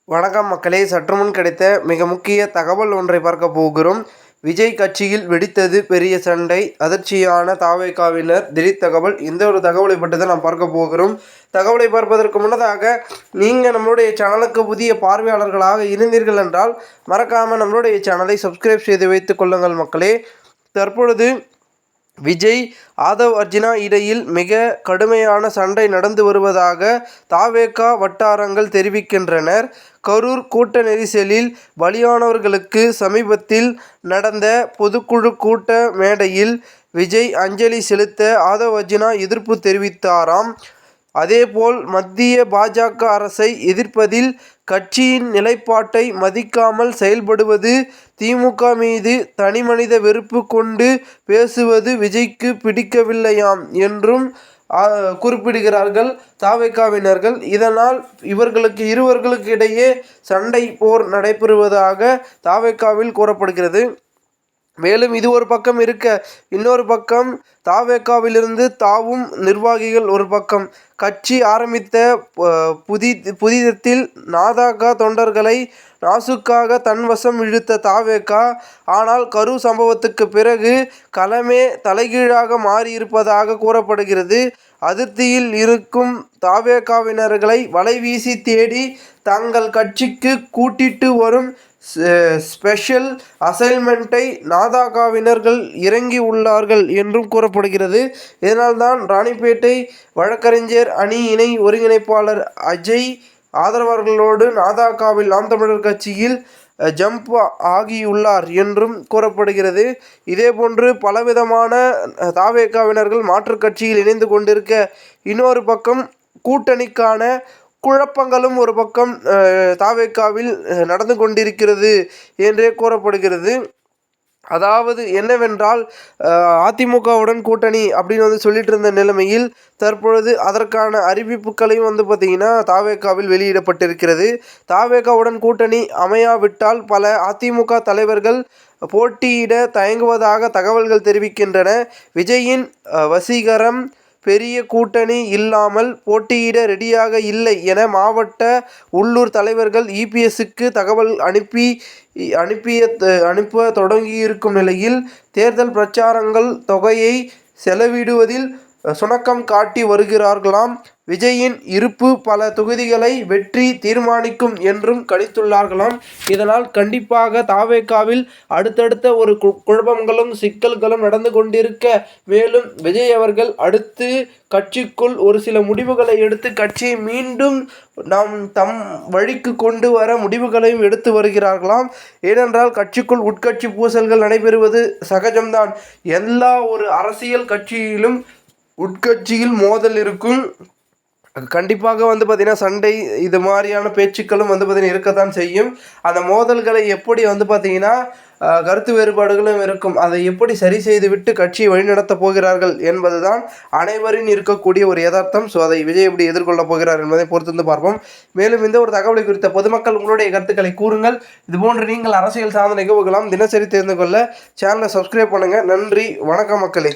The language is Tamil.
வணக்கம் மக்களே, சற்றுமுன் கிடைத்த மிக முக்கிய தகவல் ஒன்றை பார்க்க போகிறோம். விஜய் கட்சியில் வெடித்தது பெரிய சண்டை, அதிர்ச்சியான தாவேகாவினர் திடீர் தகவல். இந்த ஒரு தகவலை பற்றி தான் நாம் பார்க்க போகிறோம். தகவலை பார்ப்பதற்கு முன்னதாக நீங்கள் நம்மளுடைய சேனலுக்கு புதிய பார்வையாளர்களாக இருந்தீர்கள் என்றால் மறக்காமல் நம்மளுடைய சேனலை சப்ஸ்கிரைப் செய்து வைத்துக் கொள்ளுங்கள் மக்களே. தற்பொழுது விஜய் ஆதவ் அர்ஜுனா இடையில் மிக கடுமையான சண்டை நடந்து வருவதாக தாவேகா வட்டாரங்கள் தெரிவிக்கின்றனர். கரூர் கூட்ட நெரிசலில் பலியானவர்களுக்கு சமீபத்தில் நடந்த பொதுக்குழு கூட்ட மேடையில் விஜய் அஞ்சலி செலுத்த ஆதவ் அர்ஜுனா எதிர்ப்பு தெரிவித்தாராம். அதேபோல் மத்திய பாஜக அரசை எதிர்ப்பதில் கட்சியின் நிலைப்பாட்டை மதிக்காமல் செயல்படுவது, திமுக மீது தனிமனித வெறுப்பு கொண்டு பேசுவது விஜய்க்கு பிடிக்கவில்லையாம் என்றும் குறிப்பிடுகிறார்கள் தாவேகாவினர்கள். இதனால் இருவர்களுக்கு இடையே சண்டை போர் நடைபெறுவதாக தாவேகாவில் கூறப்படுகிறது. மேலும் இது ஒரு பக்கம் இருக்க, இன்னொரு பக்கம் தாவேகாவிலிருந்து தாவும் நிர்வாகிகள் ஒரு பக்கம். கட்சி ஆரம்பித்த புதிதத்தில் நாதக தொண்டர்களை நாசுக்காக தன்வசம் இழுத்த தாவேகா, ஆனால் கரூர் சம்பவத்துக்கு பிறகு களமே தலைகீழாக மாறியிருப்பதாக கூறப்படுகிறது. அதிருப்தியில் இருக்கும் தாவேகாவினர்களை வலைவீசி தேடி தங்கள் கட்சிக்கு கூட்டிட்டு வரும் ஸ்பெஷல் அசைன்மெண்ட்டை நாதகாவினர்கள் இறங்கி உள்ளார்கள் என்றும் கூறப்படுகிறது. இதனால்தான் ராணிப்பேட்டை வழக்கறிஞர் அணி இணை ஒருங்கிணைப்பாளர் அஜய் ஆதரவாளர்களோடு நாதகாவில் நாம் தமிழர் கட்சியில் ஜம்ப் ஆகியுள்ளார் என்றும் கூறப்படுகிறது. இதேபோன்று பலவிதமான தாவேகாவினர்கள் மாற்றுக் கட்சியில் இணைந்து கொண்டிருக்க, இன்னொரு பக்கம் கூட்டணிக்கான குழப்பங்களும் ஒரு பக்கம் தாவேகாவில் நடந்து கொண்டிருக்கிறது என்றே கூறப்படுகிறது. அதாவது என்னவென்றால், அதிமுகவுடன் கூட்டணி அப்படின்னு சொல்லிட்டு இருந்த நிலைமையில் தற்பொழுது அதற்கான அறிவிப்புகளையும் பார்த்திங்கன்னா தாவேகாவில் வெளியிடப்பட்டிருக்கிறது. தாவேகாவுடன் கூட்டணி அமையாவிட்டால் பல அதிமுக தலைவர்கள் போட்டியிட தயங்குவதாக தகவல்கள் தெரிவிக்கின்றன. விஜயின் வசீகரம் பெரிய கூட்டணி இல்லாமல் போட்டியிட ரெடியாக இல்லை என மாவட்ட உள்ளூர் தலைவர்கள் இபிஎஸ்க்கு தகவல் அனுப்ப தொடங்கியிருக்கும் நிலையில் தேர்தல் பிரச்சாரங்கள் தொகையை செலவிடுவதில் சுணக்கம் காட்டி வருகிறார்களாம். விஜயின் இருப்பு பல தொகுதிகளை வெற்றி தீர்மானிக்கும் என்றும் கணித்துள்ளார்களாம். இதனால் கண்டிப்பாக தாவேகாவில் அடுத்தடுத்த ஒரு குழப்பங்களும் சிக்கல்களும் நடந்து கொண்டிருக்க, மேலும் விஜய் அவர்கள் அடுத்து கட்சிக்குள் ஒரு சில முடிவுகளை எடுத்து கட்சியை மீண்டும் தம் வழிக்கு கொண்டு வர முடிவுகளையும் எடுத்து வருகிறார்களாம். ஏனென்றால் கட்சிக்குள் உட்கட்சி பூசல்கள் நடைபெறுவது சகஜம்தான். எல்லா ஒரு அரசியல் கட்சியிலும் உட்கட்சியில் மோதல் இருக்கும். கண்டிப்பாக பார்த்திங்கன்னா சண்டை இது மாதிரியான பேச்சுக்களும் பார்த்திங்கன்னா இருக்கத்தான் செய்யும். அந்த மோதல்களை எப்படி பார்த்திங்கன்னா கருத்து வேறுபாடுகளும் இருக்கும். அதை எப்படி சரி செய்து விட்டு கட்சியை வழிநடத்தப் போகிறார்கள் என்பதுதான் அனைவரின் இருக்கக்கூடிய ஒரு யதார்த்தம். ஸோ அதை விஜய் எப்படி எதிர்கொள்ளப் போகிறார் என்பதை பொறுத்து பார்ப்போம். மேலும் இந்த ஒரு தகவலை குறித்த பொதுமக்கள் உங்களுடைய கருத்துக்களை கூறுங்கள். இதுபோன்று நீங்கள் அரசியல் சாதனை நிகழ்வுகளாம் தினசரி தெரிந்து கொள்ள சேனலை சப்ஸ்கிரைப் பண்ணுங்கள். நன்றி, வணக்கம் மக்களே.